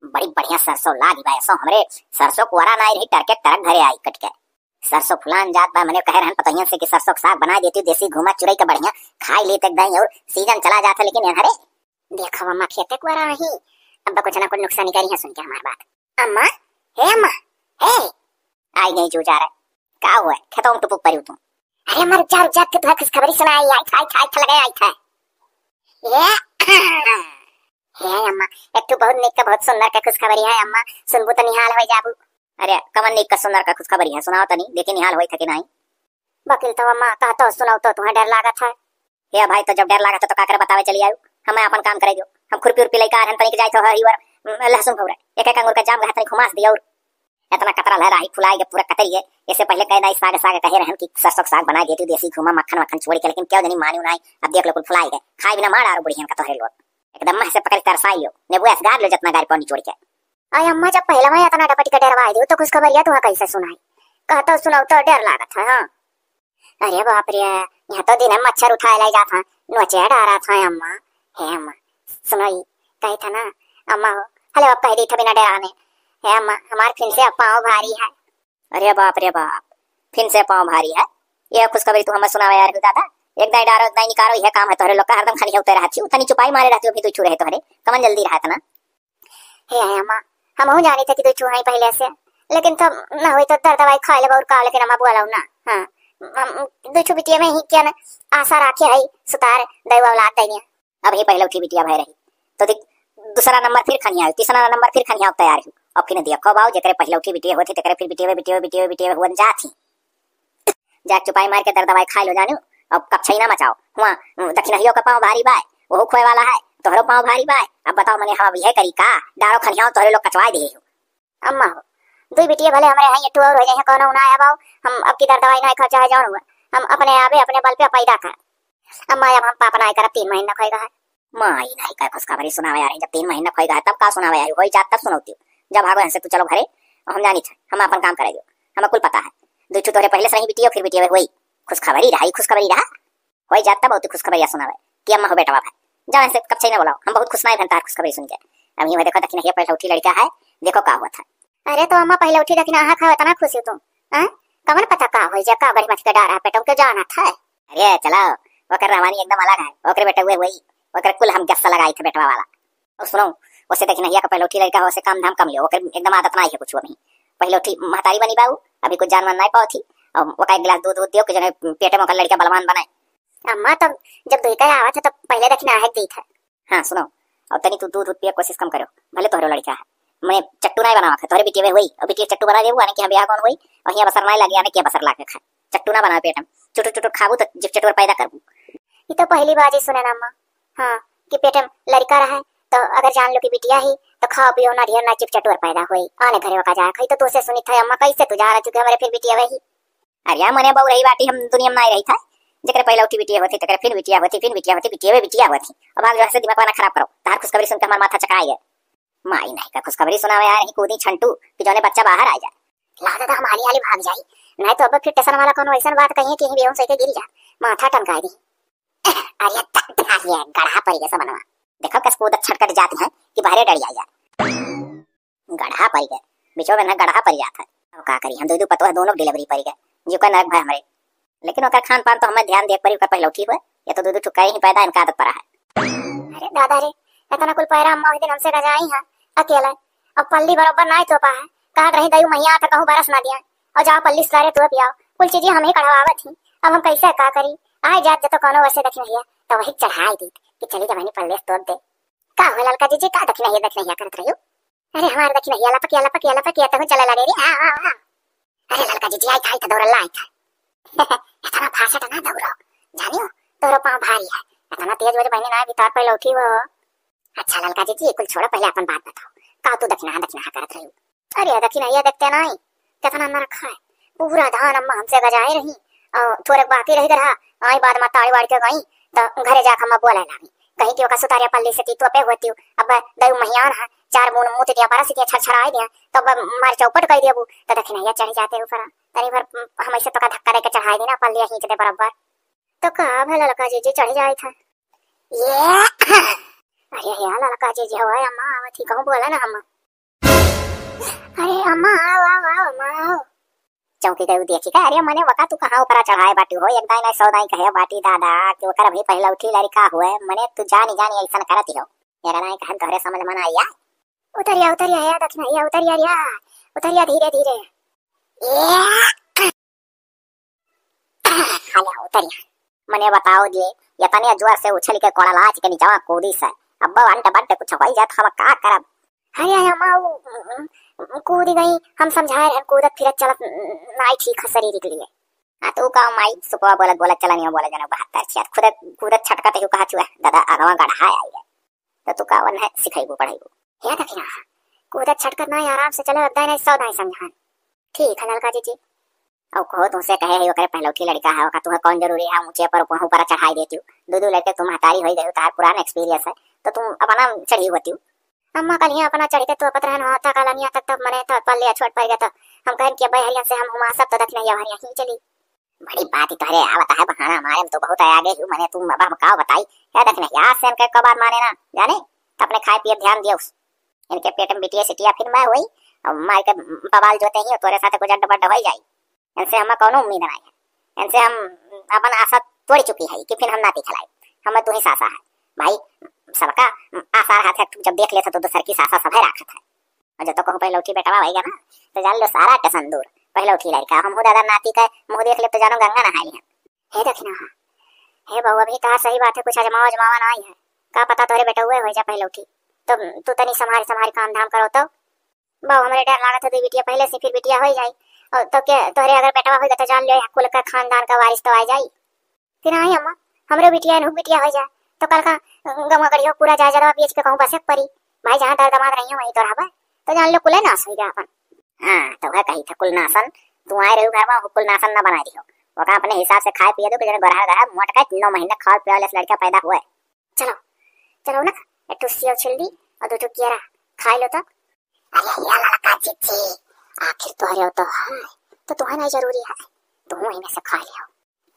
बड़ी बढ़िया सरसों लागी बा ऐसो हमरे सरसों कुआरा ना रही टरके टरक घरे आई कट के सरसों फुलान जात बा मने कहे रहन पतइया से कि सरसों का साग बना देती देसी घुमा चुरई का बढ़िया खाई लेते एकदम और सीजन चला जाता लेकिन हरे देखो अम्मा खेते कुआरा नहीं अब कुछ ना कुछ नुकसान करी है सुन के हमारी बात अम्मा हे आई नहीं जो जा रहा का हुआ खेतों में टुपुक पड़ी तुम अरे अम्मा रुक जा के तुम्हें खुशखबरी सुनाई आई था लगा आई था ये हे अम्मा एक तो बहुत नेक का बहुत सुंदर का खुशखबरी है अम्मा सुनबू तो निहाल हो जाबू अरे कमन नेक का सुंदर का खुशखबरी है सुनाओ तो नहीं देखी निहाल होई था कि नहीं वकील तो अम्मा कहा तो सुनाओ तो तुम्हें डर लगा था हे भाई तो जब डर लगा था तो काकर बतावे चली आयु हमें अपन काम करे जो हम खुरपी उरपी लेकर हन तनिक जाय तो हरीवर लहसुन भौरा एक अंगूर का जाम घात खुमास दिया और इतना कतरा लहराई फुलाई के पूरा कतरिए इससे पहले कह दाई साग कहे रहन कि सरसों साग बना देती देसी घुमा मक्खन छोड़ के लेकिन क्यों नहीं मानी नहीं अब देख लो कुल फुलाई गए खाई बिना मार आरो बुढ़ियन का तोहरे लोग एकदम मह से पकड़ तरसाइयो नेबू ऐसे गार लो जितना गार पानी छोड़ के आई अम्मा जब पहला मैं इतना डपटी का डरवाई दो तो खुशखबरिया तुम्हें कैसे सुनाई कहता सुनाओ तो डर लगा था हां अरे बाप रे यहाँ तो दिन मच्छर उठाए लाई जाता नोचे डारा था अम्मा हे अम्मा सुनाई कही था ना अम्मा हो हेलो अब कह दी था बिना डराने है अम्मा हमारे फिर से पाँव भारी है अरे बाप फिर से पाँव भारी है ये खुशखबरी तू हमें सुनावे यार दादा एक दाई डारो दाई निकारो यह काम है तोहरे लोग का हरदम खाली होते रहती उतनी चुपाई मारे रहती हो भी तू छू रहे तोहरे कमन जल्दी रहता ना हे अम्मा हम हो जाने थे कि तू छुआई पहले से लेकिन तो ना हुई तो दर्द दवाई खा ले और का लेकिन अम्मा बोला ना हां हम दो छु बिटिया में ही क्या ना आशा रखे है सुतार दैव औलाद दैनिया अब ही पहले उठी बिटिया भय रही तो दूसरा नंबर फिर खनिया तीसरा नंबर फिर खनिया तैयार हूं अब फिर दिया कब आओ जकरे पहले उठी बिटिया होती तकरे फिर बिटिया हुन जाती जा चुपाई मार के दर्द दवाई खा लो जानू अब कक्षई ना मचाओ हुआ दक्षिणहियो का पाँव भारी बाय वो खोए वाला है तोहरो पाँव भारी बाय अब बताओ मने हम यह करी का डारो खनिया तोहरे लोग कचवाई दे अम्मा दुई बिटिया भले हमारे यहाँ टूर हो जाए कोनो ना आया हम अब की दर्द दवाई नहीं खर्चा है जान हम अपने आवे अपने बल पे पैदा कर अम्मा अब हम पापा नहीं कर 3 महीना खोएगा है माई नहीं का खुशखबरी सुनावे यार जब 3 महीना खोएगा तब का सुनावे यार होई जात तब सुनौती जब भागो से तू चलो घरे हम जानी थे हम अपन काम करेंगे हमें कुल पता है दो तोहरे पहले से नहीं बिटिया फिर बिटिया हुई खुशखबरी रहा होई जाता बहुत खुशखबरी सुनावे कि अम्मा हो बेटा बाप है जाने से कब चाहिए ना बोलाओ हम बहुत खुश नहीं बनता खुशखबरी सुन के अब ये देखो दक्षिण ये पहले उठी लड़का है देखो का हुआ था अरे तो अम्मा पहले उठी दक्षिण आहा खाओ इतना खुश हो तुम हैं कमन पता का होई जा का बड़ी मत के डारा पेटों के जाना था अरे चलो ओकर रवानी एकदम अलग है ओकर बेटा हुए वही ओकर कुल हम गस्सा लगाई थे बेटवा वाला और सुनो उसे दक्षिण ये का पहले उठी लड़का हो से काम धाम कम लियो ओकर एकदम आदत नहीं है कुछ नहीं पहले उठी महतारी बनी बाबू अभी कुछ जानवर नहीं पाओ थी और वो का एक गिलास दूध दियो कि जने पेटे में लड़का बलवान बनाए अम्मा तब जब दूध का आवा था तब पहले दक्षिण आहा दी था हां सुनो और तनी तू दूध पिए कोशिश कम करो भले तोहरो लड़का है मैं चट्टू नहीं बनावा तोहरे बिटिया हुई और बिटिया चट्टू बना देबू आने के बियाह कौन हुई और यहां बसर नहीं लगी आने के बसर लाके खा चट्टू ना बना पेट में चुटू खाबू तो जिप चटूर पैदा करबू ये तो पहली बार ही सुने ना अम्मा हां कि पेट में लड़का रहा तो अगर जान लो कि बिटिया ही तो खाओ पियो ना ढेर ना चिप चटूर पैदा हुई आने घरे का जाए खई तो तुसे सुनी था अम्मा कैसे तू जा रहा चुके हमारे फिर बिटिया वही अरे मने बहु रही बाटी हम दुनिया में नहीं रही था जकरे पहले उठी बिटिया होती तकरे फिर बिटिया होती बिटिया होती अब आगे से दिमाग वाला खराब करो तार खुशखबरी सुनकर हमारा माथा चकरा गया माई नहीं का खुशखबरी सुनावे यार नहीं कूदी छंटू कि जोने बच्चा बाहर आ जाए लादा तो हमारी वाली भाग जाई नहीं तो अब फिर टेंशन वाला कोनो ऐसा बात कहिए कि बेहोश होके गिर जा माथा टनका दी अरे ये गढ़ा पड़ गया समनवा देखो कस कूद छटकट जाती है कि बाहर डर जाए गढ़ा पड़ गए बिचो में ना गढ़ा पड़ जाता है का करी हम दो पतो दोनों डिलीवरी पड़ गए जो का नरक भाई हमारे लेकिन ओकर खान पान तो हमें ध्यान दे परी पहले उठी हुए या तो दूध चुका ही पैदा इनका आदत पड़ा है अरे दादा रे इतना कुल पैरा अम्मा दिन हमसे रजाई है अकेला अब पल्ली बराबर नहीं तो पा है कहा रही दयु मैया तक कहूं बरस ना दिया और जाओ पल्ली सारे तो पियाओ कुल चीजें हम ही कढ़वावत थी अब हम कैसे का करी आए जात तो कोनो वैसे दक्षिण हिया तो वही चढ़ाई दी कि चली जवानी पल्ले तो दे का हो ललका जी का दक्षिण हिया करत रहियो अरे हमारे दक्षिण हिया लपकिया तो चला लड़े रे अरे ललका जी आई था तो दौड़ लाई था इतना फासट ना दौड़ो जानियो तोरो पाँव भारी है इतना तेज वजह बहने ना भीतर पहले उठी वो अच्छा ललका जी कुल छोड़ो पहले अपन बात बताओ का तू दक्षिणा करत रही अरे दक्षिणा ये देखते नहीं कितना न रखा है पूरा धान अम्मा हमसे गजाए रही और थोड़े बाकी रह रहा आई बाद में ताड़ी वाड़ी के गई तो घरे जाकर अम्मा बोले लगी कहीं की सुतारिया पल्ली से तीतु पे होती अब दयु महियान है 4 बूंद मुंह दिया बरस के छरछराए दिया तो मार चौपट कर दिया तो दक्षिणा चढ़ जाते ऊपर तनी भर हम ऐसे तो धक्का देके चढ़ाई दी ना पल्ली खींच दे बराबर तो कहा भला ललका जी चढ़ जाए था ये अरे यार ललका जी हवा अम्मा आवत ही कहूं बोला ना हम अरे अम्मा आओ आओ आओ अम्मा आओ। चौकी गई देखी का अरे मने वका तू कहां ऊपर चढ़ाए बाटी हो एक दाई ना सौ दाई कहे बाटी दादा कि ओकर भाई पहला उठी लड़का हुए मने तू जानी जानी ऐसा करती हो यार ना कहन तोरे समझ में ना आया। उतरिया या दक्षिण या उतरिया धीरे धीरे हाले उतरिया मने बताओ जे ये तने जोर से उछल के कोड़ा लाच के नीचे कूदी से अब अंट बंट कुछ होई जात हम का करब। अरे अम्मा कूद गई हम समझाए रहे कूदत फिरत चलत नाई ठीक शरीर के लिए आ तू का माई सुपवा बोलत चलनी बोले जना 72 छिया खुद कूदत छटकत है कहा छुआ दादा अगवा गढ़ा आई है तो तू का वन है सिखाईबो पढ़ाईबो या दखिना कूदत छटकत ना आराम से चले अद्दा नहीं सौदा समझान ठीक है ललका जी और कहो तुमसे कहे है ओकरे पहले उठी लड़का है ओका तुम्हें कौन जरूरी है ऊंचे पर ऊपर चढ़ाई देती हूँ दो लड़के तुम हतारी होई गई तार पुराना एक्सपीरियंस है तो तुम अपना चढ़ी होती अम्मा कल यहाँ अपना चढ़ी तो पत्र है होता कल नहीं तक तब मने तो पल्ले छोड़ पड़ गया तो हम कहन के भाई हरिया से हम हुआ सब तो दक्षिण या हरिया ही चली बड़ी बात ही तो अरे आवता है बहाना हमारे तो बहुत आगे हूँ मैंने तुम अब का बताई क्या दक्षिण या से इनके कब बात माने ना जाने तो अपने खाए पिए ध्यान दियो इनके पेट में बिटिया सिटिया फिर मैं हुई और मार के बवाल जोते ही तोरे साथ कुछ अड्डा बड्डा हो जाई इनसे हम कौन उम्मीद नहीं है इनसे हम अपन आशा तोड़ चुकी है कि फिर हम नाती खिलाई हमें तू ही सासा है भाई सबका आशा रहा था जब देख लेता तो दूसर की सासा सब है रखा था और जब तो कहूँ पहले उठी बेटा भाई ना तो जान लो सारा टेंशन दूर पहले उठी लड़का हम हो दादा नाती का मुंह देख ले तो जानो गंगा नहाई है हे दक्षिणा हे बहू अभी कहा सही बात है कुछ अजमावा ना आई है का पता तोरे बेटा हुए हो जा पहले उठी तो तू तनी संभारी काम धाम करो तो बहू हमारे डर लगा था बिटिया पहले से फिर बिटिया हो जाए और तो क्या तोरे अगर बेटा होगा तो जान लो कुल का खानदान का वारिस तो आ जाई फिर आई अम्मा हमरे बिटिया नु बिटिया हो जाए तो कल का गमा गड़ियो पूरा जा जरा बेच के कहूं बस परी भाई जहां दर्द दमाद रही वही तो रहबा तो जान लो कुल नाश हो गया अपन हां तो वह कही था कुल नासन तू आए रहो घर में कुल नासन ना बना दियो वो का अपने हिसाब से खाए पिए दो कि जने गरा मोटका 9 महीने खा पिया ले लड़का पैदा हुआ चलो चलो ना एक सेव छिल्दी और 2 केरा खा लो तो अरे या लड़का चिच्ची आखिर तो हरे तो है तो तुम्हारा जरूरी है तुम ही में से खा लियो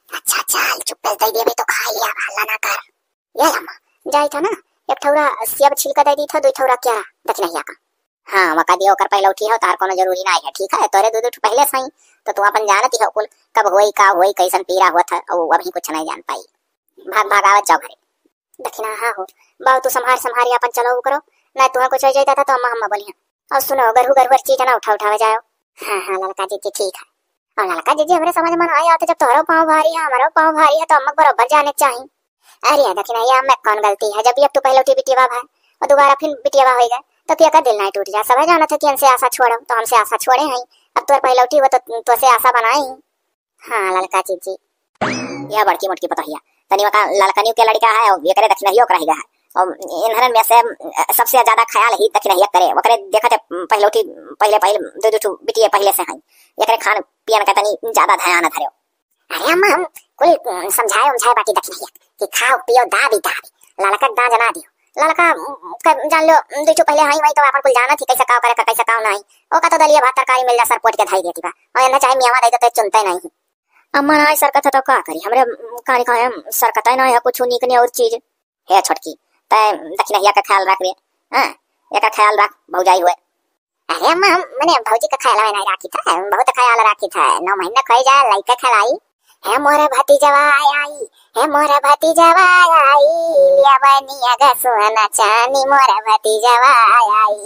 अच्छा चल चुप दे दे भी तो खा लिया हल्ला ना कर ये अम्मा जाई था ना एक ठौरा सेब छिलका दे दी था 2 ठौरा क्या दक्षिणिया का हां वका दियो कर पहले उठी हो तार कोनो जरूरी ना है ठीक है तोरे 2 पहले सही तो तू अपन जानती हो कुल कब होई का होई कैसन पीरा हुआ था और अभी कुछ नहीं जान पाई भाग आवत जाओ घरे दक्षिणा हां हो बाऊ तू संभार अपन चलो करो ना तू कुछ हो जाता था तो अम्मा बोली और सुनो गरहु चीज ना उठा जाओ हां ललका जी ठीक है और ललका जी हमरे समझ में आया तो जब तोरो पाँव भारी है हमारो पाँव भारी है तो अम्मा बराबर जाने चाहिए अरे दक्षिणा मैं कौन गलती है जब भी अब तो पहले उठी बिटिया है और दोबारा फिर बिटिया हो गया तो क्या का दिल नहीं टूट जा सब जाना था कि हमसे आशा छोड़ो तो हमसे आशा छोड़े हैं अब तो पहले उठी हो तो से आशा बनाई हां ललका जी यह बड़की मोटकी पतहिया तनी का ललका के लड़का है और ये करे दक्षिणियो का रहेगा और इन्हन में से सबसे ज्यादा ख्याल ही दक्षिणिया करे वकरे देखते पहले उठी पहले 2 बिटिया पहले से हैं एकरे खान पियन का तनी ज्यादा ध्यान धरियो अरे अम्मा हम कोई समझाए बाकी दक्षिणिया कि खाओ पियो दाबी ललका दा जना दियो ललका जान लो 2 पहले हाई वही तो अपन कुल जाना थी कैसे काम करे कैसे काम नहीं ओ का तो दलिया भात तरकारी मिल जा सर पोट के धाई देती बा और ना चाहे मियावा दे तो चुनते नहीं अम्मा ना सरकत तो का करी हमरे कानी का सरकत नहीं है कुछ नीक नहीं और चीज है छोटकी तय दक्षिणिया का ख्याल रख रे हां एका ख्याल रख भौजाई हुए अरे अम्मा मैंने भौजी का ख्याल नहीं राखी था बहुत ख्याल राखी था 9 महीने खाई जा लइका खिलाई है मोरा भतीजवा आई है मोरा भतीजवा आई लिया बनिया गा सोना चानी मोरा भतीजवा आई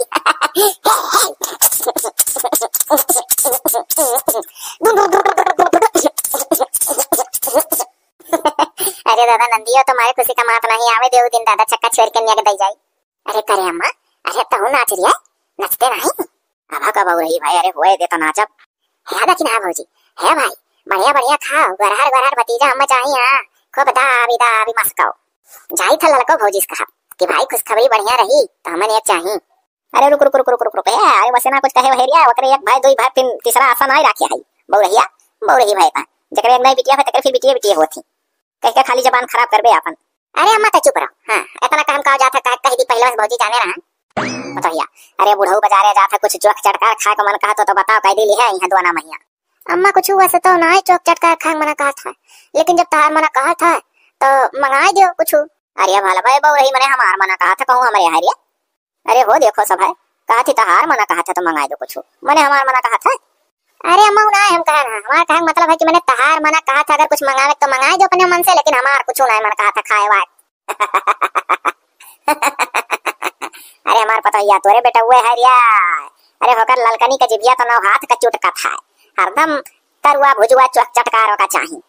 अरे दादा नंदियो तुम्हारे खुशी का मात नहीं आवे देव दिन दादा चक्का छेड़ के न्याग दई जाई अरे करे अम्मा अरे तू नाच रिया नचते नहीं अब का बाऊ रही भाई अरे होए दे तो नाचब है दक्षिण है भौजी है भाई बढ़िया खाओ गरहर भतीजा हम चाहिए खूब दाबी मस्काओ जाई था लड़को भौजी कहा कि भाई खुशखबरी बढ़िया रही तो हमें एक चाहिए अरे रुक अरे वैसे ना कुछ कहे वहेरिया वकरे एक भाई 2 भाई फिर तीसरा आशा नहीं राखी है बहु रही भाई ता जकरे एक नहीं बिटिया है तकरे फिर बिटिया होती कह के खाली जबान खराब करबे अपन अरे अम्मा तो चुप रहो हां इतना काम का जाता कह दी पहले भौजी जाने रहा बताइया अरे बुढ़ऊ बाजारे जाता कुछ चोक चटका खा के मन कहा तो बताओ कह दिली है यहां दुआना मैया अम्मा कुछ हुआ से तो ना चोक चटका खा मना कहा था लेकिन जब तार मना कहा था तो मंगाई दियो कुछ अरे भाला भाई बहु रही मैंने हमार मना कहा था कहूं हमारे हरिया अरे हो देखो सब है कहा थी तहार मना कहा था तो मंगा दो कुछ, मैंने हमार मना कहा था। अरे अम्मा ना हम कहा ना, हमारा कहने का मतलब है कि मैंने तहार मना कहा था अगर कुछ मंगावे तो मंगाए दो अपने मन से, लेकिन हमार कुछ ना मन कहा था खाए वाट। अरे हमार पता या तोरे बेटा हुए है रिया। अरे होकर ललकनी का जिभिया तो नौ हाथ का चुटका था, हरदम तरुआ भुजुआ चौक चटकार का चाहिए।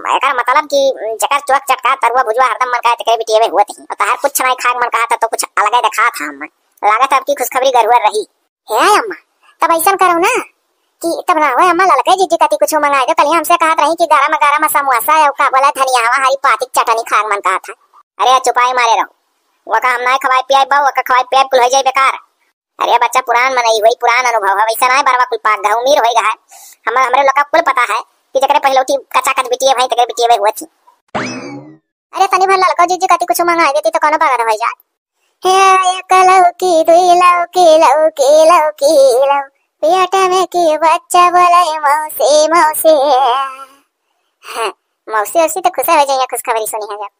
एकर मतलब कि जकर चौक चटका तरुआ भुजुआ हरदम मन का तकरे बिटिए हुआ थी, और तहार कुछ नहीं खाग मन कहा था तो कुछ अलग ही दिखा था। अम्मा लागत अब की खुशखबरी गरुआ रही है अम्मा। तब ऐसा करो ना कि तब ना हो अम्मा ललके जीजी कति कुछ मंगाए दो। कल हमसे कहा रही कि गरम समोसा या का बोला धनिया हरी पातिक चटनी खाग मन कहा था। अरे चुपाई मारे रहो, वो का हम ना खवाए पियाई बाऊ का खवाए पियाई कुल हो जाए बेकार। अरे बच्चा पुरान मनई वही पुरान अनुभव है, वैसा ना बरवा कुल पाक गा उम्मीद होएगा है। हमरे लोग का कुल पता है कि जकरे पहलौती कच्चा कच बिटिए भाई तकरे बिटिए हुआ थी। अरे तनी भर ललको जीजी कति कुछ मंगाए देती तो कोनो बात हो जाए। हे एक लौकी दुई लौकी लौकी लौकी लौ पेट में की बच्चा बोले मौसी मौसी। मौसी उसी तो खुश हो जाइए खुशखबरी सुनी है जब।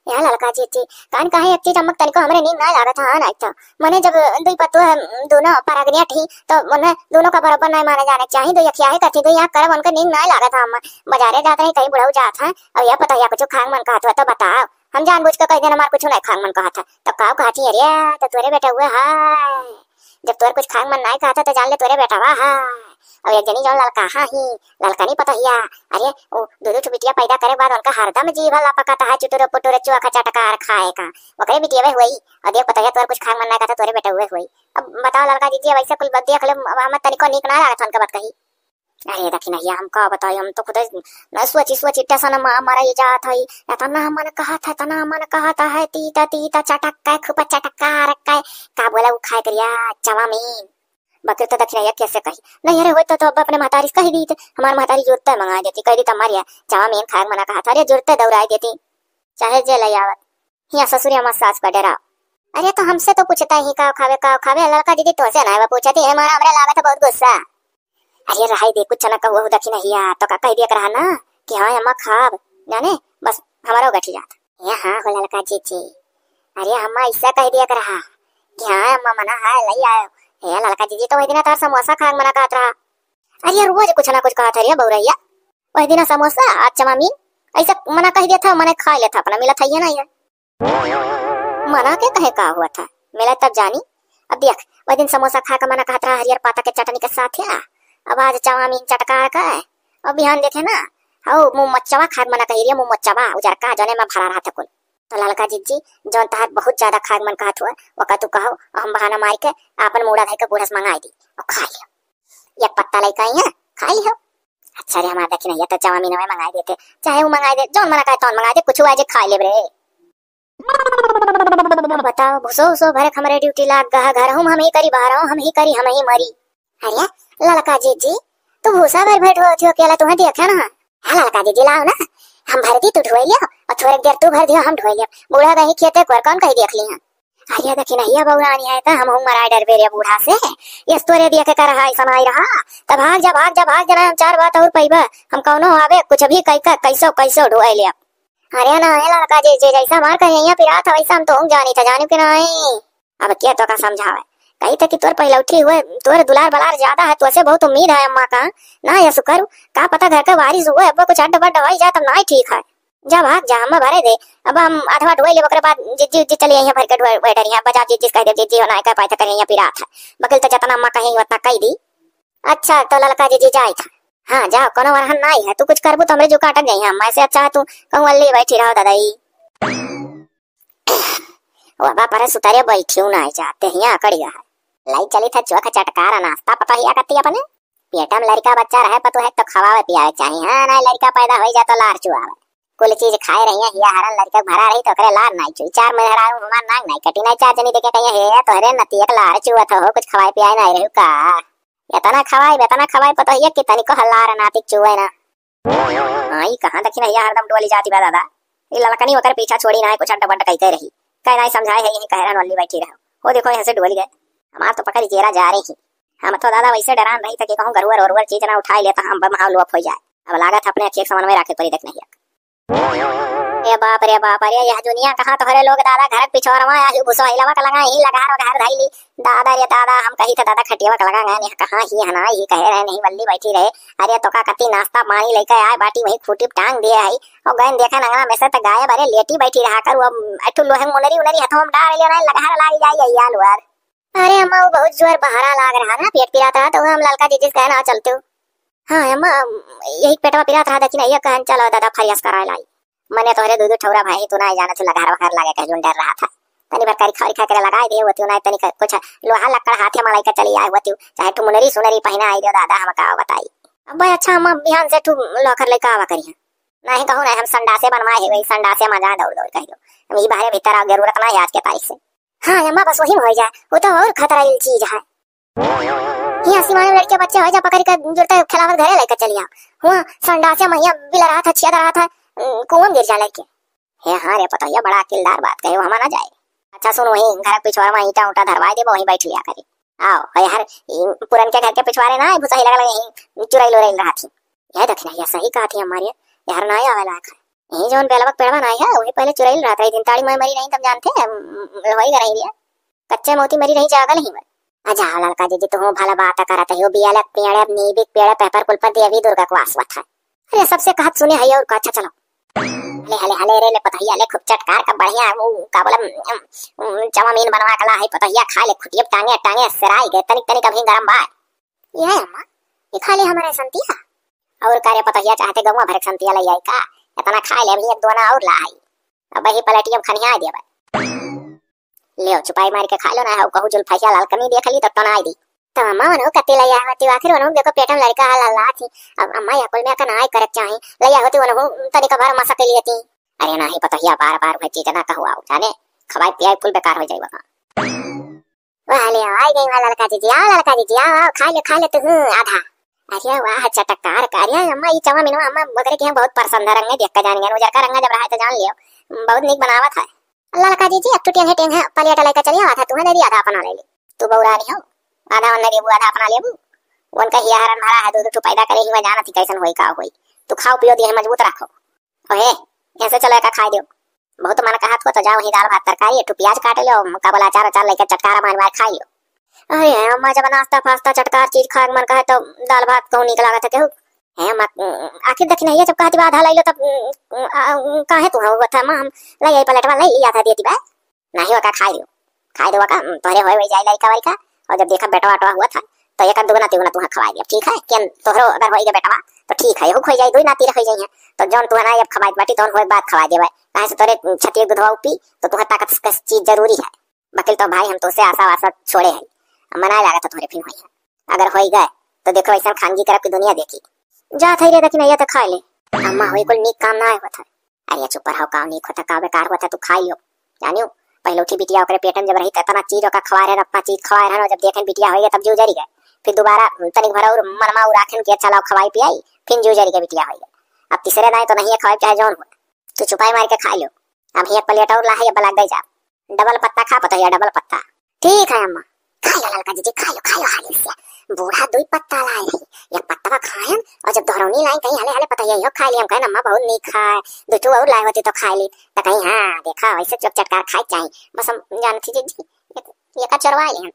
यार लड़का जीजी कान कहे एक चीज अमक तनिको हमरे नींद ना लागत है ना। तो मने जब दुई पत्तो दोनों परागनिया थी तो मने दोनों का बराबर नहीं माने जाने चाहिए। दो यखिया है करती दो यहाँ करब उनका नींद ना लागत है। अम्मा बाजारे जाते नहीं कहीं बुढ़ऊ जात है और यह पता या कुछ खांग मन कहत तो बताओ, हम जानबूझ के कह देना हमार कुछ नहीं खांग मन कहा था तो काव कहती अरे तो तोरे बेटा हुए हाय। जब तोरे कुछ खांग मन नहीं कहता तो जान ले तोरे बेटा हुआ हाय। और एक जनी जो लड़का ही लड़का नहीं पता हिया। अरे वो दो बिटिया पैदा करे बाद उनका हरदम जीभ लपकाता है चुटुर पुटुर चुआ चटकार खाए का ओकरे बिटिया वे हुई। और देख पता है तोर कुछ खांग मन नहीं कहता तोरे बेटा हुए हुई। अब बताओ लड़का जीजी वैसे कुल देख ले हम तनिको नीक ना लागत उनका बात कही। अरे देखी नहीं हम का बताई, हम तो खुद न सोची टेंशन में हमारा ये जात है। इतना मन कहा था इतना मन कहा था है तीता तीता चटक खूब चटकार का बोला वो खाए करिया चाउमीन बकर तो दक्षिण या कैसे कही नहीं। अरे होता तो अब अपने महतारी से कही दी थे, हमारी महतारी जुड़ता मंगा देती कह दी तुम्हारी चाउमीन खाए मना कहा था। अरे जुड़ते दौड़ाई देती चाहे जे ले आवत यहाँ ससुरिया मत सास का डरा। अरे तो हमसे तो पूछता ही का खावे लड़का दीदी तो से ना पूछती है हमारा हमरे लागत बहुत गुस्सा। अरे रहाई दे कुछ ना कहो दक्षिण हिया तो का कह दिया करा ना कि हाँ अम्मा खाब जाने बस हमारा गठी जात ये हाँ हो लड़का जीजी। अरे अम्मा ऐसा कह दिया करा कि हाँ अम्मा मना है लई आयो हे लड़का जीजी तो वही दिन तार समोसा खांग मना कहत रहा। अरे रोज कुछ ना कुछ कहत रे बौरैया वही दिन समोसा आज चाउमीन ऐसा मना कह दिया था मैंने खा लिया था अपना मिला था ये ना ये मना के कहे का हुआ था मिला तब जानी। अब देख वही दिन समोसा खा कर मना कहत रहा हरियर पाता के चटनी के साथ है। अब आज चाउमीन चटकार का है और बिहान देखे ना हाउ मुंह मच्चवा खाग मना कही रे मुंह मच्चवा उजर का जने में भरा रहा था कुल। तो ललका जीजी जौन तहार बहुत ज्यादा खाग मन कहत हुआ वो का तू कहो हम बहाना मार के आपन मुड़ा धर के बूढ़स मंगाई दी और खा लियो एक पत्ता लेके आई है खा लियो। अच्छा रे हमारा देखी नहीं तो चाउमीन में मंगाई देते चाहे वो मंगाई दे जौन मना कहे तौन मंगाई दे कुछ आज खा ले रे। बताओ भूसो भरे हमारे ड्यूटी लाग गहा घर हम ही करी बाहर हम ही करी हम ही मरी। अरे ललका जीजी तू भूसा भर बैठ हो अकेला तुम्हें देखा ना। हाँ ललका जीजी लाओ ना हम भर दी तू ढोई लियो और थोड़ी देर तू भर दियो हम ढोई लियो बूढ़ा कहीं खेते को कौन कहीं देख लिया। अरे देखी नहीं बउरानी है तो हम मराई डर बेरे बूढ़ा से ये तोरे दिया के कर रहा सुनाई रहा तब भाग जा हम चार बात और पैबा हम कौनो आवे कुछ भी कैसो ढोई लिया। अरे ना लड़का जीजी जैसा मार कहीं पिरा था वैसा हम तो जानी था जानी कि नहीं। अब क्या तो का समझावे कही था कि तोर पहलौठी हुए तोर दुलार बलार ज्यादा है तो से बहुत उम्मीद है अम्मा का ना ये सुकर का पता घर का वारिस हुए अब कुछ अड्ड बड्ड हो जाए तब ना ठीक है। जा भाग जा हम भरे दे अब हम आधा ढोई ले बकरे बाद जीजी चले यहाँ भर के बैठे यहाँ बजा जीजी कह दे जीजी ना कह पाए था करे यहाँ पिरा था बकल तो जतना अम्मा कहीं उतना कह दी। अच्छा तो ललका जीजी जाए था हाँ जाओ कोनो वरहन नहीं है तू कुछ करबू तो हमरे जो काटक गई हम ऐसे अच्छा तू कहूँ अल्ली बैठी रहो दादाई बाबा पर सुतारे बैठी ना जाते यहाँ कड़िया है लाई चली था चोखा चटकारा नाश्ता पता ही करती अपने पेटा में लड़का बच्चा रहे पतो है तो खवावे पियावे चाहिए। हाँ ना लड़का पैदा हो जाए तो लार चुआवे कुल चीज खाए रही है हिया हरन लड़का भरा रही तो करे लार नहीं चुई चार में हरा हमार नांग नहीं कटी नहीं चार जनी देखे कहीं है तो हरे नती एक लार चुआ था हो कुछ खवाए पियाए नहीं रहू का इतना खवाए पतो है कि तनिको हल्लार नातिक चुए ना। आई कहां देखी नहीं हरदम डोली जाती बा दादा ये ललकनी होकर पीछा छोड़ी ना कुछ अड्डा बड्डा कहते रही कह नहीं समझाए है यही कहरन वाली बैठी रहो वो देखो यहाँ से डोली गए हमार तो पकड़ जेरा जा रही हम तो दादा वैसे डरान रही था कि कहूँ गरुवर चीज ना उठा लेता हम बम हाउ लोप हो जाए। अब लागत अपने अच्छे समन्वय रखे परी देख नहीं रे बाप, अरे यह दुनिया कहाँ तो हरे लोग दादा घर पिछोरवा आजू भुसोइलवा का लगा ही लगा रो घर धैली दादा रे दादा हम कही था दादा खटियावा का लगा गए कहाँ ही हना ही कहे रहे नहीं बल्ली बैठी रहे। अरे तो का कति नाश्ता पानी लेकर आए बाटी वही खूटी टांग दिए आई और गए देखा नंगना में से तो गायब। अरे लेटी बैठी रहा कर वो अठू लोहे मुनरी उनरी हथों में डाल ले लगा लाग जाई यार यार। अरे अम्मा वो बहुत जोर बहारा लाग रहा ना पेट पिराता तो हम ललका जी जिस कहना चलते हो। हाँ अम्मा यही पेटवा पिरात रहा दक्षिण ये कहन चलो दादा फरियास करा लाई मने तोहरे दूध ठौरा भाई तू ना जाना तू लगा वखार लागे कह डर रहा था तनी बार करी खरी खा करे लगाई दे होती ना तनी कुछ लोहा लक्कड़ हाथे मलाई का चली आए होती चाहे तू मुनरी सुनरी पहना आई दे दादा हम का बताई। अब अच्छा हम बिहान से तू लोखर लेके आवा करिया नहीं कहूं ना हम संडासे बनवाए वही संडासे मजा दौड़ दौड़ कहियो हम ई बाहर भीतर आ जरूरत ना आज के तारीख से। हाँ अम्मा बस वही हो जाए वो तो और खतरा की चीज है। यहाँ सीमाने लड़के बच्चे हो जा पकड़ कर जुड़ते खिलावत घरे लेकर चलिया हुआ संडासे मैया बिल रहा था छिया रहा था कौन गिर जा लेके। हे हाँ रे पता ये बड़ा किलदार बात कहे हम ना जाए। अच्छा सुन वही घर पिछवाड़ा में ईटा उटा धरवा दे वहीं बैठ लिया करे आओ यार पुरन के घर के पिछवाड़े ना भुसाई लगा यही चुराई लोराई रहा थी यह दखना ये सही कहा थी हमारी यार ना आवे लाख यही जोन बेलवक पेड़वा ना है वही पहले चुराई रहा था दिन ताड़ी में मरी नहीं तब जानते वही कर रही कच्चे मोती मरी नहीं जागल ही में अच्छा लड़का जी तो हो भला बात करत है बियाले पेड़े नीबिक पेड़े पेपर कुल पर देवी दुर्गा को आसवत है। अरे सबसे कहत सुने है और अच्छा चलो ले हले हले रे ले पतहिया ले खूब चटकार का बढ़िया वो का बोला चवामीन बनवा कला है पतहिया खा ले खुटिया टांगे टांगे सराय गए तनिक तनिक अभी गरम बा ये अम्मा ये खा ले हमारे संतिया और करे पतहिया चाहते गवा भर संतिया ले आई का इतना खा ले अभी एक दोना और लाई अब ही पलटियम खनिया दे बा ले चुपाई मार के खा लो ना है कहू जुल्फैया लाल कमी देख ली तो तनाई दी तो अम्मा मनो कते ले आती आखिर वनो देखो पेटम लड़का हल्ला थी अब अम्मा या कुल में का नाई करक चाहे ले होती वनो तनिक बार मसा के लिए थी। अरे नहीं पतहिया बार बार भाई चीज ना कहू आओ जाने खवाई पियाई कुल बेकार हो जाई बका वाले आई गई वाला लड़का जी आओ खा ले तू आधा। अरे वाह चटकार कार्य अम्मा ये चवा मिनो अम्मा बकरे के बहुत पसंद रंग देख के जान गए उजर का रंग जब रहा तो जान लियो बहुत निक बनावत है। अल्लाह लड़का जी अब टूटिया टेंग है पलिया लेकर चलिए आधा तू ने आधा अपना ले ली तू बौरा नहीं हो आधा वन लेबू आधा अपना लेबू वन का हियारन भरा है दूध तू पैदा करे ही मैं जाना थी कैसन होई का होई तू खाओ पियो दिए मजबूत रखो ओहे ऐसे चलो का खा दियो बहुत मन का हाथ को तो जाओ ही दाल भात तरकारी तू प्याज काट लो का बोला अचार लेकर चटकारा मार मार खा लियो। अरे अम्मा जब नाश्ता फास्ता चटकार चीज खा मन का है तो दाल भात कहूं निक लागत है केहू है मत आखिर देख नहीं जब कहती आधा ले लो तब काहे तू हो था मां हम ले आई पलटवा ले लिया था देती बा नहीं होगा खा दो का तोरे होए जाई लड़का वाई का और जब देखा बेटवा टवा हुआ था तो एक दुगना तिगुना तू खवा दिया ठीक है केन तोहरो अगर होई के बेटवा तो ठीक है हो खोई जाई दुई नाती रख जाई है तो जौन तू ना अब खवाई बाटी तौन होए बात खवा देबे काहे से तोरे छतिए दूधवा पी तो तोहर ताकत का चीज जरूरी है बकिल तो भाई हम तो से आशा वासा छोड़े है मना लागत तोरे फिर होई है अगर होई गए तो देखो ऐसा खानगी करब की दुनिया देखी जा थई रे देखी नहीं तो खा ले अम्मा होई कुल नीक काम ना होता। अरे चुप रहो का नीक होता का बेकार होता तू खाई लो जानियो पहले उठी बिटिया ओकरे पेटन जब रही तना चीज का खवा रहे रप्पा चीज खवा रहे जब देखें बिटिया होई तब जू जरी गए फिर दोबारा तनिक भरा और मनमा उराखन के अच्छा लाओ खवाई पियाई फिर जू जरी के बिटिया होई अब तीसरे दाई तो नहीं खवाई चाहे जौन हो तू चुपाई मार के खा लो अब एक प्लेट और ला है बला गई जा डबल पत्ता खा पता है डबल पत्ता ठीक है अम्मा खा लो ललका जी खा लो हाली से बूढ़ा दुई पत्ता लाए रही एक पत्ता खायन और जब दोहरौनी लाई कहीं हले हले पता है यो खा लिया हम कहे अम्मा बहुत नीक खाए दूठू और लाई होती तो खा ली तो कहीं हाँ देखा वैसे चुप चटकार खाई चाहिए बस हम जानती जी ये का चरवा लिया।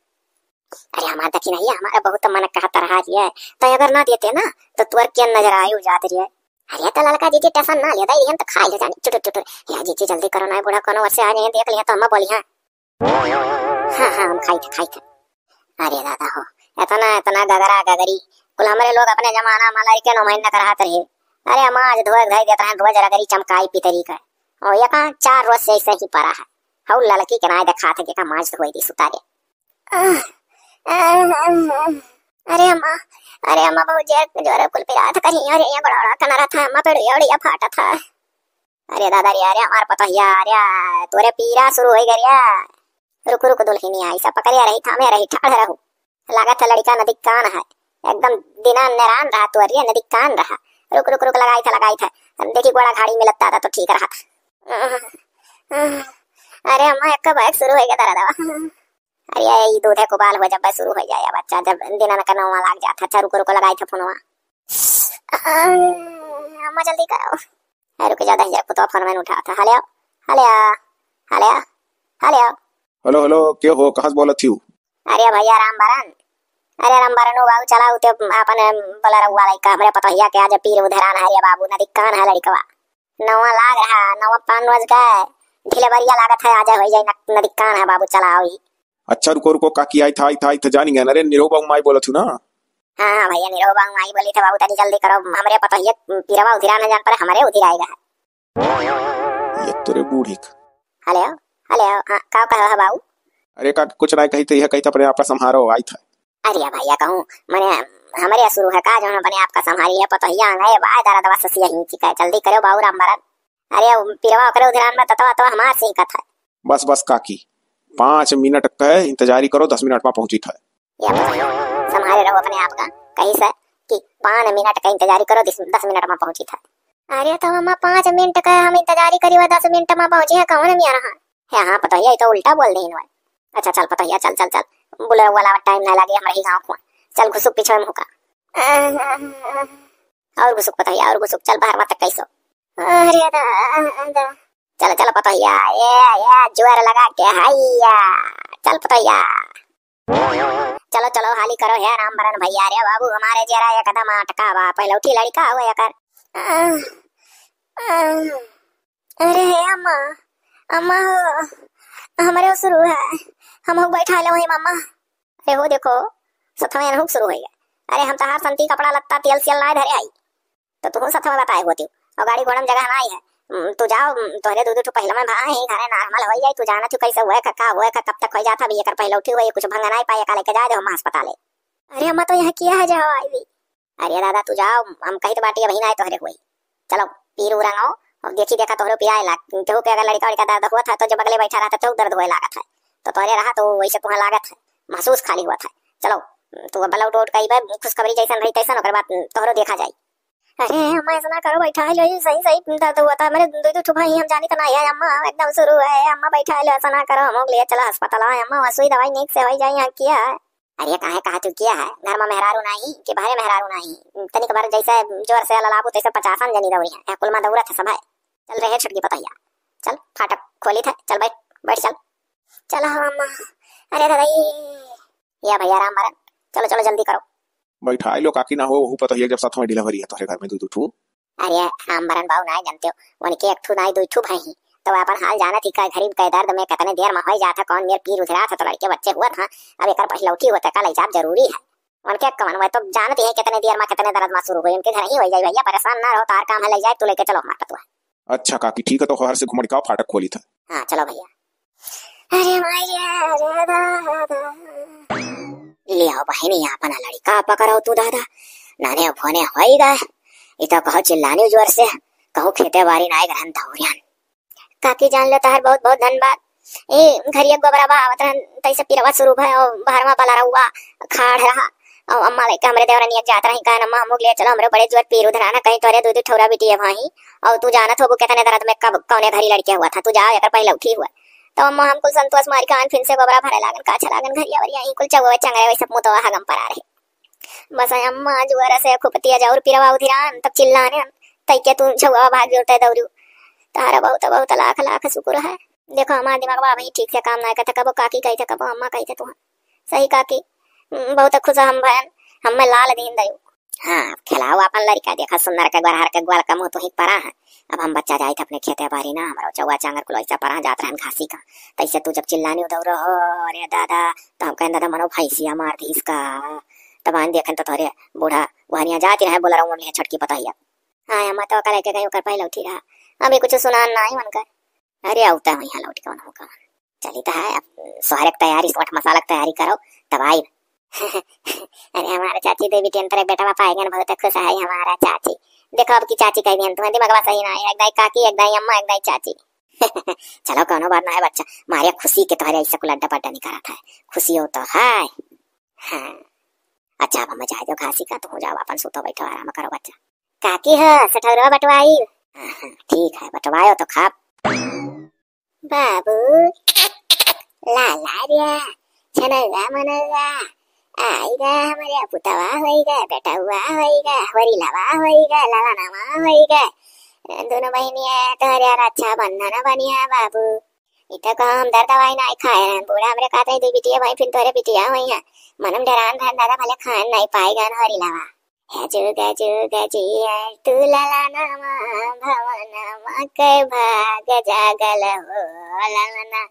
अरे हमारा देखी नहीं हमारा बहुत मन कहता रहा है तो अगर ना देते ना तो तुअर के नजर आयु जाते रहे। अरे तो ललका जी टेंशन ना ले दई हम तो खा ले जानी चुट चुट या जी जल्दी करो ना बूढ़ा कोनो वर्ष आ जाए देख लिया तो हम बोली हां हम खाई थे। अरे दादा हो इतना गगरा गगरी कुल हमारे लोग अपने जमाना मलाई के 9 महीने का रहते रहे। अरे हम आज धोए धाई देता है रोज रगरी चमकाई पितरी का और ये का 4 रोज से ऐसे ही पड़ा है हौ लड़की के ना देखा थे के माज धोई दी सुतारे। अरे अम्मा बहुत जोर कुल पिरा था कहीं अरे ये बड़ा कनरा था अम्मा पेड़ एड़िया फाटा था। अरे दादा रे अरे हमार पता है अरे तोरे पीरा शुरू हो गया रुक दुल्हनी आई सा पकड़िया रही थामे रही ठाड़ रहू लागत है लड़का नदी कान है एकदम दिना नरान रहा तो अरे नदी कान रहा रुक लगाई था देखी गोड़ा घाड़ी में लगता था तो ठीक रहा था। अरे अम्मा एक बैग शुरू हो गया था दवा अरे ये दूध है कुबाल हो जब शुरू हो जाए बच्चा जब दिना का नौवा लग जाता अच्छा रुक लगाई था फोनवा अम्मा जल्दी करो रुक जा 10,000 पुतवा फोन में उठा था। हले हले हले हले। हेलो हेलो, क्या हो, कहाँ से बोलत थी? अरे भैया रामबरन, अरे रामबरन बाबू चला उते अपन बोला रहुआ लइका हमरे पतोहिया के आज पीर उधरान है रे बाबू, नदी कान है लड़कवा, नवा लाग रहा, नवा 5 बज गए, ढीले बरिया लागत है, आज हो जाए नदी कान है बाबू, चला आओ। अच्छा रुको रुको, काकी आई था जानी गया। अरे निरोबा माई बोला थी ना? हाँ भैया निरोबा माई बोली थे बाबू, तनी जल्दी करो, हमरे पतोहिया पीरवा उधरा न जान पर हमारे उधर आएगा। ये तेरे बूढ़ी। हले हले हां का कहा है बाबू? अरे का कुछ ना कही तो यह कही था अपने आप का संहारो आई था। अरे भैया कहूं मने हमारे शुरू है का जो अपने आप का संहारी है पतोहिया गए बा दादा दवा ससिया ही चिका, जल्दी करो बाबू रामबरन। अरे पीरवा करे उधरान में ततवा तो हमार से कथा। बस बस काकी 5 मिनट का इंतजारी करो, 10 मिनट में पहुंची था। संभाले रहो अपने आप का, कहीं से कि 5 मिनट का इंतजारी करो, 10 मिनट में पहुंची था। अरे तो हम 5 मिनट का हम इंतजारी करी व 10 मिनट में पहुंची है, कौन में आ रहा है? हाँ पतोहिया तो उल्टा बोल दे इनवा। अच्छा चल पतोहिया चल चल चल, बुला वाला टाइम ना लगे हमारे गांव को, चल घुसुक पीछे में होका और घुसुक पतोहिया और घुसुक, चल बाहर मत कैसो। अरे दा चल चल पतोहिया ये जोर लगा के हाइया, चल पतोहिया चलो चलो हाली करो है रामबरन भैया। रे बाबू हमारे जरा एक कदम अटका बा, पहले उठी लड़का हुआ कर। अरे अम्मा अम्मा हमारे शुरू है, हम हो बैठा ले वही मम्मा। अरे हो देखो सथवा हुक शुरू हो गया। अरे हम तो हर संती कपड़ा लगता तेल सेल ना धरे आई, तो तू सथवा बताए होती और गाड़ी घोड़ा में जगह ना आई है। तू जाओ तोहरे दूध पहले में भाई घरे नॉर्मल हो जाए, तू जाना तू कैसे हुआ का हुआ कब तक हो जाता भी, कर पहले उठी हुई कुछ भंगा नहीं पाए का लेके जाए दे हम अस्पताल। अरे अम्मा तो यहाँ किया है जाओ आई। अरे दादा तू जाओ, हम कही तो बाटी बही ना तोहरे हुई, चलो पीर उरंगाओ और देखी देखा तोहरे पिया ला केहू के अगर लड़का लड़का दर्द हुआ था तो जो बगले बैठा रहा था तो दर्द हुए लागत है, तो तोहरे रहा तो वैसे तुम्हें लागत है महसूस खाली हुआ था। चलो तू बला उठ कई बार खुशखबरी जैसा रही तैसा ओकर बाद तोहरो देखा जाए। अरे अम्मा ऐसा ना करो, बैठा लो सही सही दर्द हुआ था मेरे दो ठुपा ही हम जानी तो ना है अम्मा, एकदम शुरू है अम्मा, बैठा लो ऐसा ना करो, हम ले चलो अस्पताल अम्मा, सुई दवाई नीक से हो जाए यहाँ किया है। अरे कहा तू किया है घर में मेहरारू नहीं कि बाहर मेहरारू नहीं, तनिक बार जैसे जोर से ललाबू तैसे 50 जनी दौड़ी है कुल में दौड़ा था सब है। चल रहे छुटकी पतैया, चल फाटक खोली था, चल बैठ बैठ चल चलो अम्मा। अरे दादा ये भैया रामबरन चलो चलो जल्दी करो, बैठा लो काकी ना हो वो पता है जब साथ में डिलीवरी है तुम्हारे घर में दूध उठू। अरे रामबरन बाबू ना जानते हो उनके एक ठू ना दो ठू भाई तो अपन हाल जाना थी का गरीब के दर्द में कितने देर में हो जाता, कौन मेरे पीर उधरा था तो लड़के बच्चे हुआ था, अब एक पहले उठी होता कल हिसाब जरूरी है उनके कमन में, तो जानते हैं कितने देर में कितने दर्द में शुरू हुई, उनके घर ही हो जाए भैया, परेशान ना रहो, तार काम है ले जाए तू लेके चलो हमारा तो। अच्छा काकी ठीक है, तो हर से घुमड़ का फाटक खोली था। हाँ चलो भैया। अरे ले आओ बहनी अपन लड़का पकड़ो तू दादा, नाने फोने होएगा इतो कहो चिल्लाने जोर से, कहो खेते बारी ना ग्रहण धौरियान। काकी जान लेता है बहुत बहुत धन्यवाद। ए घरिया गोबरा बावत तैसे पिरवा शुरू है और बाहर में बला रहुआ खाड़ रहा और अम्मा लेके हमरे देवरा नियत जात रही का अम्मा हम ले चलो हमरे बड़े जोर पीर उधराना कहीं तोरे दूध ठौरा बिटी है भाई, और तू जानत हो कितने दर्द में कब कौने घरी लड़के हुआ था, तू जा एकर पहले उठी हुआ तो अम्मा हमको संतोष मार कान फिर से गोबरा भरे लागन का लागन घरिया वरिया ही कुल चगवे चंगरे वैसे मुंह तो हगम पर आ रहे। बस अम्मा जुआरा से खुपतिया जाऊर पिरवा उधरान तब चिल्लाने तई के तू छुआ भाग जोते दौड़ू, तारा बहुत बहुत लाख लाख शुक्र है। देखो हमारा दिमाग अभी ठीक से काम ना करता, कबो काकी कही थे कबो अम्मा कही थे, तू सही काकी बहुत खुश हम भयन हम में लाल दीन दयू। हाँ खिलाओ अपन लड़का, देखा सुंदर के ग्वार के ग्वाल का मुंह तो ही परा है। अब हम बच्चा जाए थे अपने खेते बारी ना हमारा चौवा चांगर को ऐसा परा जात रहन घासी का, तैसे तू जब चिल्लाने उधर अरे दादा तो हम कहें दादा मनो भैंसिया मार दी इसका, तब आन देखन तो तोरे बूढ़ा वहां जाती रहे बोला रहूं छटकी पता ही। हाँ अम्मा तो कल के कहीं पहले उठी रहा, अभी कुछ सुना ना ही मनकर। अरे आवता है यहाँ लौट के मन होगा चली तो है, अब सोहरे की तैयारी सोट मसाला की तैयारी करो तब आई। अरे हमारे चाची देवी टेंटर बेटा पाएंगे बहुत खुश है हमारा चाची, देखो अब की चाची कही तुम्हारे दिमाग सही ना है, एक दाई काकी एक दाई अम्मा एक दाई चाची। चलो कोनो बात ना है बच्चा, मारे खुशी के तुम्हारे ऐसा कुल अड्डा पड्डा नहीं करा था, खुशी हो तो है। हाँ अच्छा अब हम जाए दो घासी का, तो हो जाओ अपन सुतो बैठो आराम करो बच्चा। काकी है सठौरा बटवाई? ठीक है बटवायो तो खा बाबू लाला रे छनगा मनगा आएगा हमारे पुतवा होएगा बेटा हुआ होएगा हरी लवा होएगा लाला नामा होएगा दोनों बहनिया तोहरे अच्छा बंधन बनिया बाबू इतना काम दर दवाई ना खाए बूढ़ा हमरे कहते दो बिटिया भाई फिर तोरे बिटिया हुई है मनम डरान धन दादा भले खान नहीं पाएगा न हरी लावा है जी तू लला नामा भवनमा के भाग जागल हो ललना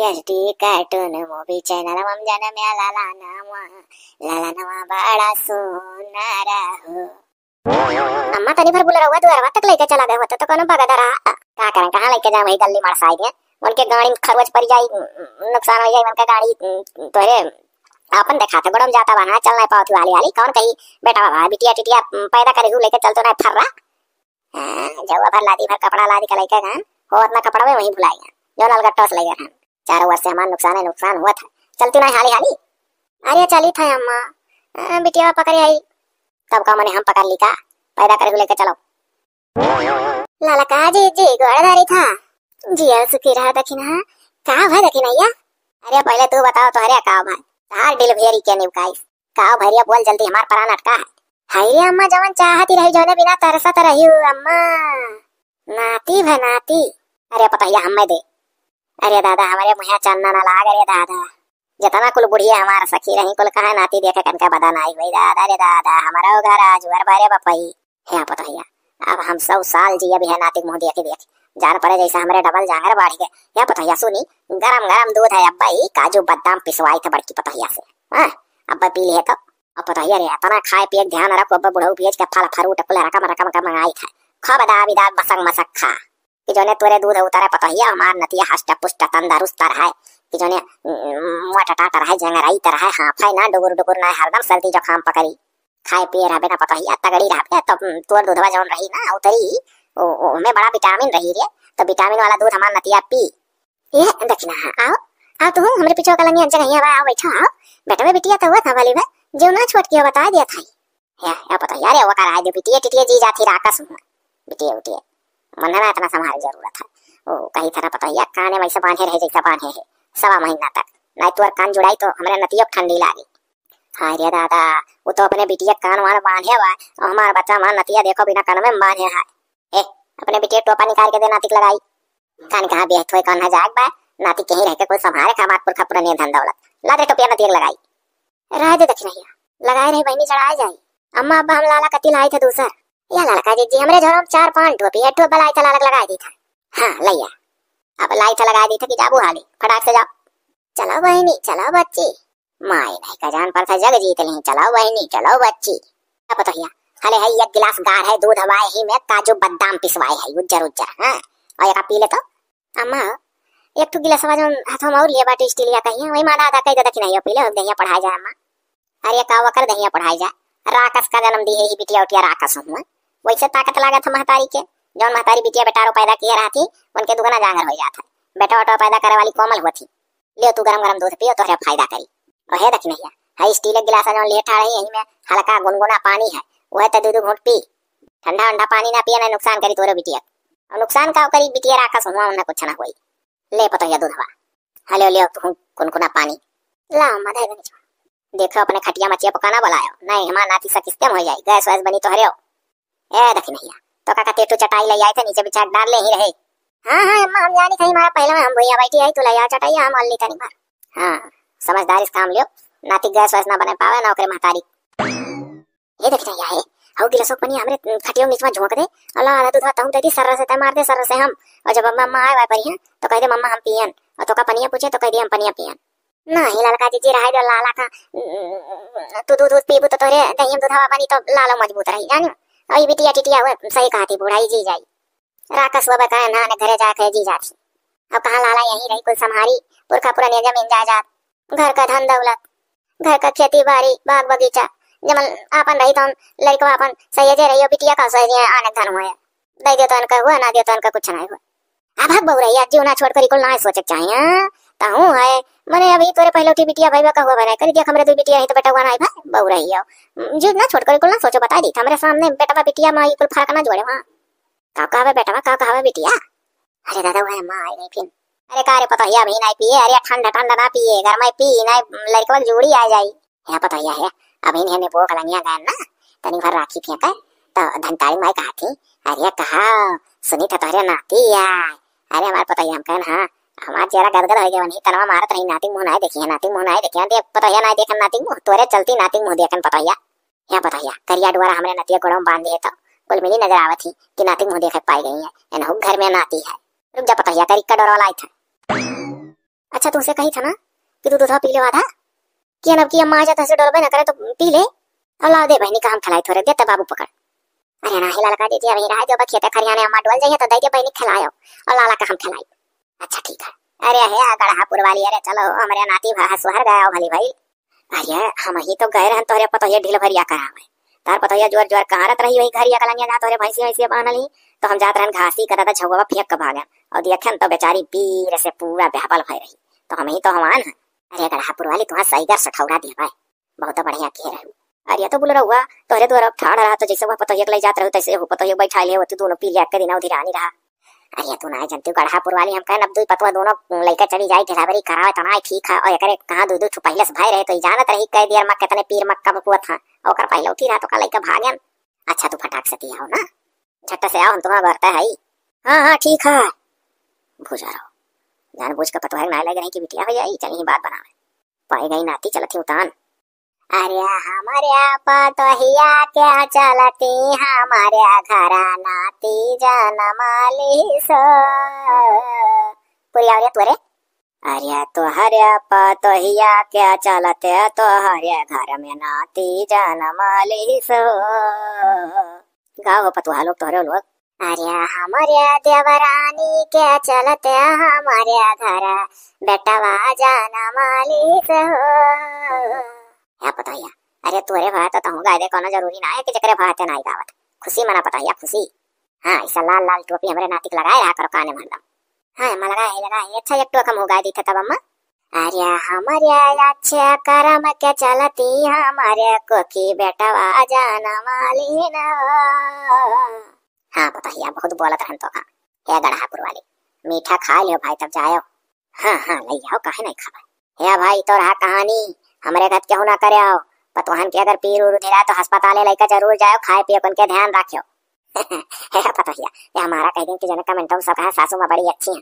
एसडी कार्टून मूवी चैनल मम जन में लला नामा बड़ा सोनारा हो अम्मा तनी भर बुला रहा द्वारा तक लेके चला गया होता तो कौन भगा रहा का करें कहां लेके जा वही गली मार साइड है उनके गाड़ी खरवच पड़ जाई नुकसान हो जाई उनका गाड़ी तोरे अपन देखा था गड़म जाता वहां चल नहीं पाती वाली वाली कौन कही बेटा बाबा बिटिया टिटिया पैदा करे लेके चल तो नहीं फर रहा जवा भर लादी भर कपड़ा लादी का लेके गन हो अपना कपड़ा में वही भुलाएगा जो नलगट्टा से ले गया 4 वर्ष से हमारा नुकसान हुआ था चलती नहीं हाली हाली अरे चली था अम्मा बिटिया पकड़ी आई तब का मैंने हम पकड़ ली का पैदा करे लेके चलो लाला का जी गोड़ाधारी था जी सुखी रहा दखिना का भाई दखिना या अरे पहले तू बताओ तो अरे का भाई हार डिलीवरी के निकाई का भैया बोल जल्दी हमार परान अटका है हाय रे अम्मा जवन चाहती रही जोने बिना तरसत रही अम्मा नाती भनाती अरे पतैया हमें दे अरे दादा हमारे मुँह चन्ना ना लाग रे दादा जितना कुल बुढ़िया हमारा सखी रही कुल कहा नाती देखे कनका बदन आई भाई दादा रे दादा हमारा घर आज वर भरे बपई है पतैया अब हम 100 साल जी अभी है नाती मुँह देख जान पड़े जैसा हमारे डबल जांगर बढ़ गए या पतैया सुनी गरम दूध है अब्बा ही काजू बादाम पिसवाई थे बड़की पतैया से अब्बा पी लिए तो अब पतैया रे इतना खाए पिए ध्यान रखो अब्बा बुढ़ऊ पिए के फल फ्रूट कुल रकम मंगाई था खा बदा बसंग मसक खा कि जोने तोरे दूध उतारे पतैया हमार नतिया हष्ट पुष्ट तंदुरुस्त रहा कि जोने मोटा रहा जंगराई तरह हाँ फाई ना डुगुर ना हरदम सर्दी जुकाम पकड़ी खाए पिए रहे ना पतैया तगड़ी रहे तो तोर दूधवा जौन रही ना उतरी में बड़ा विटामिन रही रे तो विटामिन वाला दूध हमार नतिया पी ये देखना आओ तू हमरे पीछे का लंगी जगह यहाँ आओ बैठो आओ बेटा में बिटिया तो हुआ था वाली में जो ना छोट के बता दिया था या पता यार वो करा है जो बिटिया टिटिया जी जाती राकस में बिटिया उटिया मन में इतना संभाल जरूरत है ओ कहीं तरह पता या काने वैसे बांधे रहे जैसा बांधे है 1.5 महीना तक नहीं तो कान जुड़ाई तो हमारे नतिया ठंडी लागी हाय रे दादा वो तो अपने बिटिया कान वाला बांधे हुआ और हमारा बच्चा हमारा नतिया देखो बिना कान में बांधे है अपने बिटिया टोपा निकाल के दे नातिक लगाई कान कहाँ भी थोड़े कान जाग बा नाती कहीं रह के कोई संभाले का मातपुर खपुर नहीं धन दौलत ला दे टोपिया नतिया लगाई रह दे दक्षिण लगाए रही बहनी चढ़ाए जाई अम्मा अब्बा हम लाला कति लाई थे दूसर या लाला का जी हमरे झोरम 4-5 टोपी है टोपा लाई था लाला लगा दी था हाँ लैया अब लाई था लगा दी था कि जाबू हाली फटाक से जाओ चलो बहनी चलो बच्ची माए भाई का जान पर था जग जीत नहीं चलो बहनी चलो बच्ची क्या पता हले है 1 गिलास गार है दूध हवाए ही में काजू बादाम पिसवाए है उज्जर हां और एक पी ले तो अम्मा एक तो गिलास वाजो हाथों में और लिए बाटी स्टील या कहीं वही माना आधा कह दे दखिना यो पी ले दहिया पढ़ाई जाए अम्मा अरे का वकर दहिया पढ़ाई जाए राकस का जन्म दी है ही बिटिया उटिया राकस हुआ वैसे ताकत लगा था महतारी के जौन महतारी बिटिया बेटारो पैदा किए रहती उनके दुगना जांगर हो जाता बेटा वटा पैदा करे वाली कोमल होती ले तू गरम दूध पियो तो फायदा करी और है दखिना है स्टील के गिलास जो लेट आ रही यही में हल्का गुनगुना पानी है वह तो 2 घूंट पी ठंडा पानी ना पिए ना नुकसान करी तोरे बिटिया और नुकसान का करी बिटिया राकस हुआ उन्हें कुछ ना होई ले पतैया दूधवा हले ले तू कुनकुना पानी ला अम्मा दे देखो अपने खटिया मचिया पकाना बुलायो नहीं हमारा नाती सा किस्म हो जाए गैस वैस बनी तो हरे ए दखिन भैया तो का तेटू चटाई ले आए थे नीचे बिछा डाल ले ही रहे हाँ अम्मा हम जानी कहीं हमारा पहले में हम भैया बैठी आई तो ले आ चटाई हम अल्ली तनी बार हाँ समझदारी से काम लियो नाती गैस वैस ना बने पावे ना ओकरे महतारी ये देखना या है हाउ गिलासो पानी हमरे खटियो नीचे में झोंक दे अल्लाह अल्लाह दूध ताऊ देती सर्र से मार दे सर्र से हम और जब मम्मा आए पर हैं तो कह दे मम्मा हम पियन और तो का पनिया पूछे तो कह दे हम पनिया पियन नहीं ललका जी रहे दो लाला का तू दूध पीबू तो तोरे दही दूध हवा बनी तो लालो मजबूत रही जानो और बिटिया टिटिया हुए सही कहती बुढ़ाई जी जाई राकस वो बताए ना घरे जाके जी जाती अब कहाँ लाला यहीं रही कुल संहारी पुरखा पुरानी जमीन जायदाद घर का धन दौलत घर का खेती बाड़ी बाग बगीचा जमन आपन रही तो लड़को आपन सही जे रही बिटिया का सही आने धन हुआ दे दे तो अनका हुआ ना दे तो अनका कुछ नहीं हुआ अब बहु रही जीव ना छोड़ कर कुल ना सोचे चाहिए ताहू है मने अभी तोरे पहले उठी बिटिया भाई का हुआ बना कर देख हमरे 2 बिटिया है तो बेटा हुआ नहीं भाई बहु रही है जीव ना छोड़ कर कुल ना सोचो बता दी हमरे सामने बेटा बिटिया मां कुल फर्क ना जोड़े वहां का कहवे बेटा का कहवे बिटिया अरे दादा वो मां आई नहीं फिर अरे कारे पता है अभी नहीं पिए अरे ठंडा ना पिए घर में पी नहीं लड़के जोड़ी आ जाई है पता है अभी ने भूख लगिया गए ना तनी भर राखी फेंका तो धनताड़ी माई कहा थी, अरे कहा सुनी था तोहरे नाती यार। अरे हमारे पता ही हम कहन हाँ हमार चेहरा गदगद हो गया वही तनवा मारत रही नाती मुंह नहीं देखिए नाती मुंह नहीं देखिए देख पता या नहीं देखन नाती मुंह तोरे चलती नाती मुंह देखन पता या पता या करिया डुआरा हमरे नतिया गोड़ों में बांध दिए तो कुल मिली नजर आवत थी कि नाती मुंह देखे पाई गई है एनहु घर में नाती है। रुक जा पता या करी का डर वाला आई था। अच्छा तुमसे कही था ना कि तू दूध पी ले आधा कि अब की अम्मा आ जाता से डरबे ना करे तो पी ले और ला दे बहनी का हम खिलाई थोड़े देते बाबू पकड़। अरे ना हिला लगा दीजिए वही रहा जो बखिया खरियाने अम्मा डोल जाइए तो दे दे बहनी खिलायो और लाला का हम खिलाई। अच्छा ठीक है। अरे है गढ़ापुर वाली अरे चलो हमारे नाती सुहर गया भली भाई। अरे हम ही तो गए रहन तोरे पता ढील भरिया करा है तार पता जोर जोर कहारत रही वही घरिया कलंगिया जा तोरे भैंसी वैसी बांधली तो हम जात रहन घासी का दादा छुआ फेंक के भागन और देखन तो बेचारी पीर से पूरा बेहबल भई रही तो हम ही तो हमान। अरे गढ़ापुर वाली तुम्हारा सही कर सठौरा दे भाई बहुत बढ़िया कह रहे। अरे तो बोल रहा तोरे द्वारा ठाड़ रहा तो जैसे वह पता ले जात रहो तैसे हो पता बैठा ले तू दोनों पी लिया के दिन उधर आनी रहा। अरे तू ना जानती गढ़ापुर वाली हम कहन अब दू पतवा दोनों लइका चली जाए ढेलावरी करावे तना ठीक है और एकरे कहां दू दू पहले से भाई रहे तो जानत रही कह दिया मक्का तने पीर मक्का बपुआ था और पहले उठी रहा तो का लइका भागन। अच्छा तू फटाक से आओ ना झट्टा से आओ हम तुम्हारा भरता है। हां ठीक है भूजा रहो जान बुझ के पतवा ना लगे नहीं कि बिटिया हो जाई चली ही बात बनावे पाई गई नाती चलती उतान। अरे हमारे पतोहिया क्या चलती हमारे घरा नाती जनमाली सो पूरी आवरे तोरे। अरे तोहरे पतोहिया क्या चलते तोहरे घर में नाती जनमाली सो गाँव पतुहा लोग तोहरे लोग। अरे हमारे देवरानी क्या चलते हमारे घर बेटवा जनमाली सो या पता या। अरे तोरे भात तो हूँ गाय कोनो जरूरी ना है कि जकरे भात ना गावत खुशी मना पता या खुशी। हाँ ऐसा लाल लाल टोपी हमरे नातिक लगाए रहा करो काने भरदम। हाँ मैं लगाए अच्छा एक टोकम हो गाय दी था तब अम्मा। अरे हमारे अच्छे करम के चलती हमारे कोकी बेटवा जाना वाली ना। हाँ पता या बहुत बोलत रहन तो का हे गढ़ापुर वाली मीठा खा लियो भाई तब जाओ। हाँ ले आओ काहे नहीं खावे हे भाई तो रहा कहानी हमारे घर क्यों ना करे आओ पतवाहन के अगर पीर उर उधेरा तो अस्पताल लेकर जरूर जाओ खाए पियो उनके ध्यान रखियो। पता हिया ये हमारा कह दिन की जनक कमेंटों सब कहा सासू माँ बड़ी अच्छी है।